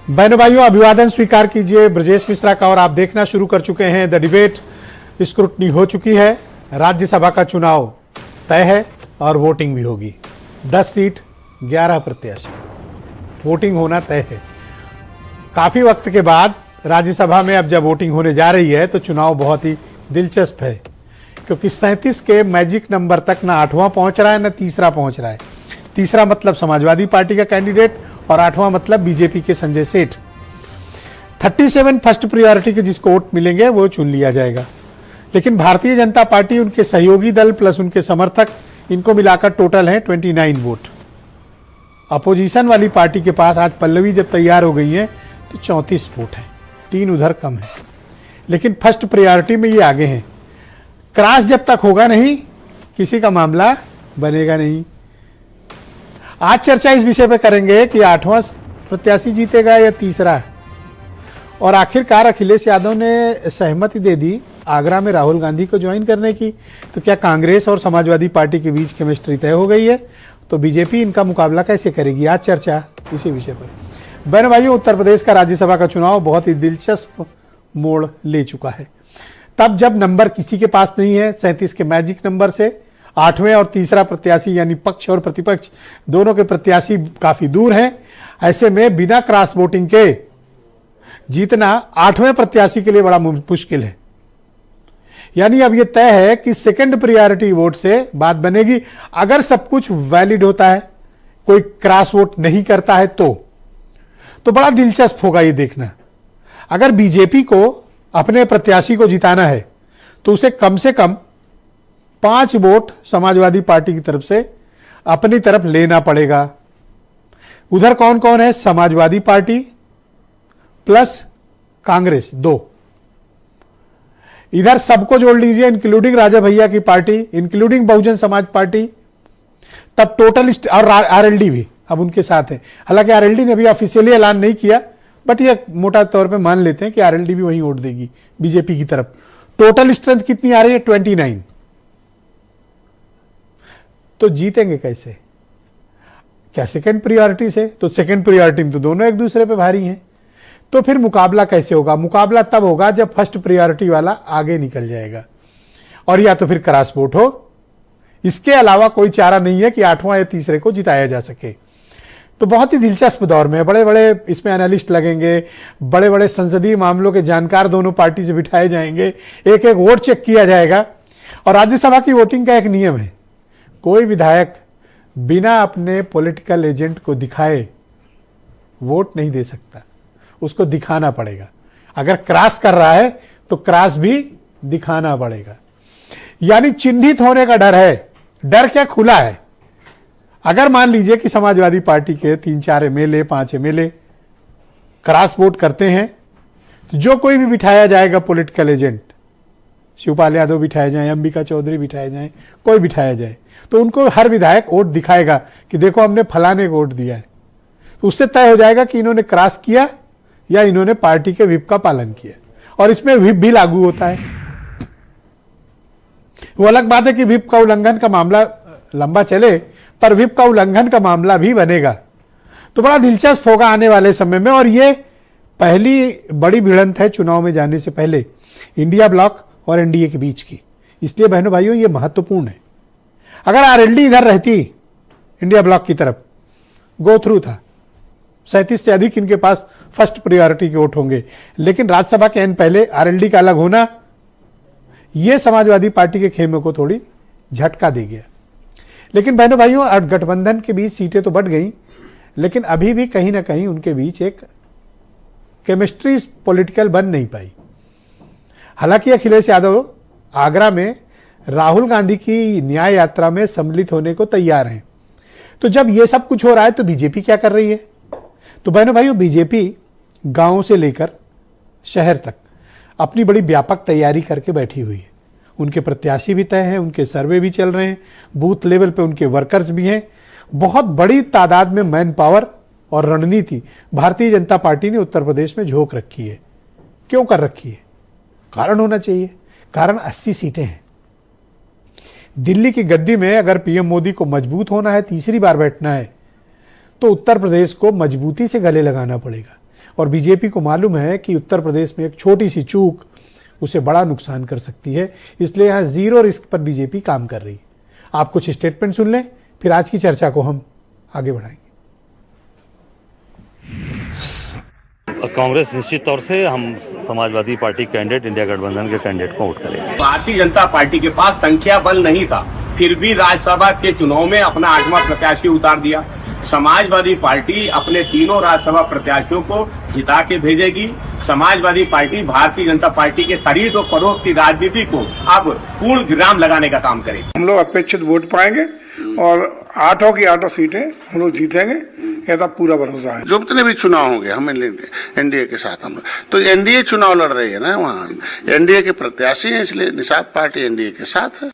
बहनों भाइयों, अभिवादन स्वीकार कीजिए ब्रजेश मिश्रा का। और आप देखना शुरू कर चुके हैं द डिबेट। स्क्रूटनी हो चुकी है, राज्यसभा का चुनाव तय है और वोटिंग भी होगी। 10 सीट 11 प्रत्याशी, वोटिंग होना तय है। काफी वक्त के बाद राज्यसभा में अब जब वोटिंग होने जा रही है तो चुनाव बहुत ही दिलचस्प है, क्योंकि 37 के मैजिक नंबर तक ना 8वां पहुंच रहा है ना तीसरा पहुंच रहा है। तीसरा मतलब समाजवादी पार्टी का कैंडिडेट और 8वां मतलब बीजेपी के संजय सेठ। 37 फर्स्ट प्रायोरिटी के जिसको वोट मिलेंगे वो चुन लिया जाएगा। लेकिन भारतीय जनता पार्टी, उनके सहयोगी दल प्लस उनके समर्थक, इनको मिलाकर टोटल है 29 वोट। अपोजिशन वाली पार्टी के पास आज पल्लवी जब तैयार हो गई है तो 34 वोट है, 3 उधर कम है। लेकिन फर्स्ट प्रायोरिटी में ये आगे हैं। क्रॉस जब तक होगा नहीं, किसी का मामला बनेगा नहीं। आज चर्चा इस विषय पे करेंगे कि 8वां प्रत्याशी जीतेगा या तीसरा। और आखिरकार अखिलेश यादव ने सहमति दे दी आगरा में राहुल गांधी को ज्वाइन करने की। तो क्या कांग्रेस और समाजवादी पार्टी के बीच केमिस्ट्री तय हो गई है? तो बीजेपी इनका मुकाबला कैसे करेगी? आज चर्चा इसी विषय पर। बहनों भाइयों, उत्तर प्रदेश का राज्यसभा का चुनाव बहुत ही दिलचस्प मोड़ ले चुका है। तब जब नंबर किसी के पास नहीं है, 37 के मैजिक नंबर से 8वें और तीसरा प्रत्याशी यानी पक्ष और प्रतिपक्ष दोनों के प्रत्याशी काफी दूर हैं। ऐसे में बिना क्रॉस वोटिंग के जीतना 8वें प्रत्याशी के लिए बड़ा मुश्किल है। यानी अब यह तय है कि सेकंड प्रायोरिटी वोट से बात बनेगी। अगर सब कुछ वैलिड होता है, कोई क्रॉस वोट नहीं करता है तो बड़ा दिलचस्प होगा ये देखना। अगर बीजेपी को अपने प्रत्याशी को जिताना है तो उसे कम से कम 5 वोट समाजवादी पार्टी की तरफ से अपनी तरफ लेना पड़ेगा। उधर कौन कौन है? Samajwadi party plus Congress 2। इधर सबको जोड़ लीजिए, इंक्लूडिंग राजा भैया की party, including Bahujan Samaj party, तब टोटल और आरएलडी भी अब उनके साथ है। हालांकि आरएलडी ने अभी ऑफिशियली ऐलान नहीं किया, बट ये मोटा तौर पे मान लेते हैं कि आरएलडी भी वहीं वोट देगी बीजेपी की तरफ। टोटल स्ट्रेंथ कितनी आ रही है? 29। तो जीतेंगे कैसे? क्या सेकंड प्रायोरिटी से? तो सेकंड प्रायोरिटी में तो दोनों एक दूसरे पे भारी हैं। तो फिर मुकाबला कैसे होगा? मुकाबला तब होगा जब फर्स्ट प्रायोरिटी वाला आगे निकल जाएगा और या तो फिर क्रॉस वोट हो। इसके अलावा कोई चारा नहीं है कि 8वां या तीसरे को जिताया जा सके। तो बहुत ही दिलचस्प दौर में बड़े बड़े इसमें एनालिस्ट लगेंगे, बड़े बड़े संसदीय मामलों के जानकार दोनों पार्टी से बिठाए जाएंगे, एक एक वोट चेक किया जाएगा। और राज्यसभा की वोटिंग का एक नियम है, कोई विधायक बिना अपने पॉलिटिकल एजेंट को दिखाए वोट नहीं दे सकता, उसको दिखाना पड़ेगा। अगर क्रॉस कर रहा है तो क्रॉस भी दिखाना पड़ेगा। यानी चिन्हित होने का डर है। डर क्या? खुला है। अगर मान लीजिए कि समाजवादी पार्टी के 3-4 एमएलए 5 एमएलए क्रॉस वोट करते हैं तो जो कोई भी बिठाया जाएगा पॉलिटिकल एजेंट, शिवपाल यादव बिठाए जाए, अंबिका चौधरी बिठाए जाए, कोई बिठाया जाए, तो उनको हर विधायक वोट दिखाएगा कि देखो हमने फलाने को वोट दिया है। तो उससे तय हो जाएगा कि इन्होंने क्रॉस किया या इन्होंने पार्टी के व्हिप का पालन किया। और इसमें व्हिप भी लागू होता है। वो अलग बात है कि व्हिप का उल्लंघन का मामला लंबा चले, पर व्हिप का उल्लंघन का मामला भी बनेगा। तो बड़ा दिलचस्प होगा आने वाले समय में। और ये पहली बड़ी भिड़ंत है चुनाव में जाने से पहले इंडिया ब्लॉक और एनडीए के बीच की। इसलिए बहनों भाइयों ये महत्वपूर्ण है। अगर आरएलडी इधर रहती इंडिया ब्लॉक की तरफ, गो थ्रू था, 37 से अधिक इनके पास फर्स्ट प्रायोरिटी के वोट होंगे। लेकिन राज्यसभा के एन पहले आरएलडी का अलग होना, यह समाजवादी पार्टी के खेमे को थोड़ी झटका दे गया। लेकिन बहनों भाइयों, गठबंधन के बीच सीटें तो बढ़ गई, लेकिन अभी भी कहीं ना कहीं उनके बीच एक केमिस्ट्री पॉलिटिकल बन नहीं पाई। हालांकि अखिलेश यादव आगरा में राहुल गांधी की न्याय यात्रा में सम्मिलित होने को तैयार हैं। तो जब ये सब कुछ हो रहा है तो बीजेपी क्या कर रही है? तो बहनों भाइयों, बीजेपी गांव से लेकर शहर तक अपनी बड़ी व्यापक तैयारी करके बैठी हुई है। उनके प्रत्याशी भी तय हैं, उनके सर्वे भी चल रहे हैं, बूथ लेवल पे उनके वर्कर्स भी हैं। बहुत बड़ी तादाद में मैन पावर और रणनीति भारतीय जनता पार्टी ने उत्तर प्रदेश में झोंक रखी है। क्यों कर रखी है? कारण होना चाहिए। कारण 80 सीटें हैं। दिल्ली की गद्दी में अगर पीएम मोदी को मजबूत होना है, तीसरी बार बैठना है, तो उत्तर प्रदेश को मजबूती से गले लगाना पड़ेगा। और बीजेपी को मालूम है कि उत्तर प्रदेश में एक छोटी सी चूक उसे बड़ा नुकसान कर सकती है, इसलिए यहाँ जीरो रिस्क पर बीजेपी काम कर रही है। आप कुछ स्टेटमेंट सुन लें, फिर आज की चर्चा को हम आगे बढ़ाएंगे। कांग्रेस निश्चित तौर से हम समाजवादी पार्टी कैंडिडेट, इंडिया गठबंधन के कैंडिडेट को वोट करेंगे। भारतीय जनता पार्टी के पास संख्या बल नहीं था, फिर भी राज्यसभा के चुनाव में अपना 8वां प्रत्याशी उतार दिया। समाजवादी पार्टी अपने तीनों राज्यसभा प्रत्याशियों को जिता के भेजेगी। समाजवादी पार्टी भारतीय जनता पार्टी के खरीद और फरोख्त की राजनीति को अब पूर्ण विराम लगाने का काम करेगी। हम लोग अपेक्षित वोट पाएंगे और 8 की 8 सीटें हम लोग जीतेंगे, ऐसा पूरा भरोसा है। जो जितने भी चुनाव होंगे हम एनडीए के साथ, हम तो एनडीए चुनाव लड़ रही है ना, वहाँ एनडीए के प्रत्याशी हैं, इसलिए निषाद पार्टी एनडीए के साथ है।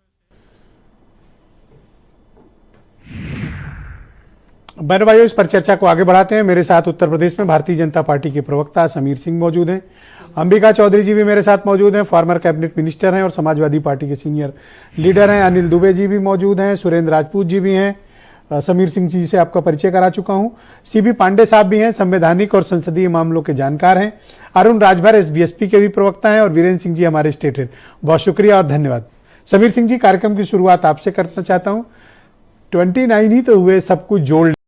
बहनों भाइयों, इस पर चर्चा को आगे बढ़ाते हैं। मेरे साथ उत्तर प्रदेश में भारतीय जनता पार्टी के प्रवक्ता समीर सिंह मौजूद हैं, अंबिका चौधरी जी भी मेरे साथ मौजूद हैं, फॉर्मर कैबिनेट मिनिस्टर हैं और समाजवादी पार्टी के सीनियर लीडर हैं, अनिल दुबे जी भी मौजूद हैं, सुरेंद्र राजपूत जी भी हैं, समीर सिंह जी से आपका परिचय करा चुका हूं, सीबी पांडे साहब भी हैं, संवैधानिक और संसदीय मामलों के जानकार हैं, अरुण राजभर एसबीएसपी के भी प्रवक्ता हैं और वीरेंद्र सिंह जी हमारे स्टेट हेड। बहुत शुक्रिया और धन्यवाद। समीर सिंह जी, कार्यक्रम की शुरुआत आपसे करना चाहता हूँ। 29 ही तो हुए, सब कुछ जोड़